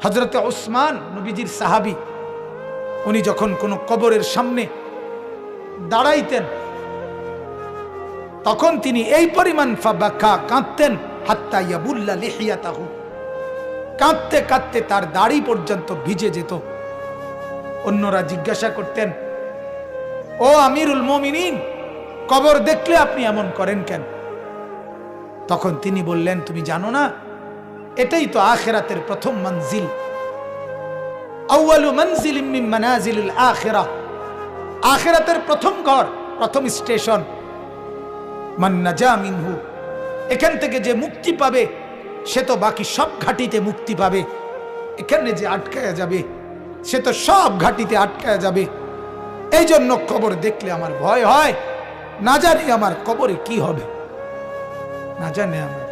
হযরতে উসমান নবীজির সাহাবী, উনি যখন কোনো কবরের সামনে দাঁড়াইতেন তখন তিনি এই পরিমাণ ফাবাকা কাঁদতেন, হাত্তা ইয়াবুল্লা লিহিয়াতাহু, কাঁদতে কাঁদতে তার দাড়ি পর্যন্ত ভিজে যেত। অন্যরা জিজ্ঞাসা করতেন, ও আমিরুল মুমিনিন, কবর দেখলে আপনি এমন করেন কেন? তখন তিনি বললেন, তুমি জানো না, এটাই তো আখিরাতের প্রথম মঞ্জিল, আউয়ালু মনজিলিম মিন মানাজিলিল আখিরাহ, আখিরাতের প্রথম ঘর, প্রথম স্টেশন। মান নাজা মিনহু, এখান থেকে যে মুক্তি পাবে সে তো বাকি সব ঘাটিতে মুক্তি পাবে, এখানে যে আটকায়া যাবে সে তো সব ঘাটিতে আটকায়া যাবে। এই জন্য কবর দেখলে আমার ভয় হয়, না জানি আমার কবরে কি হবে, না জানি আমার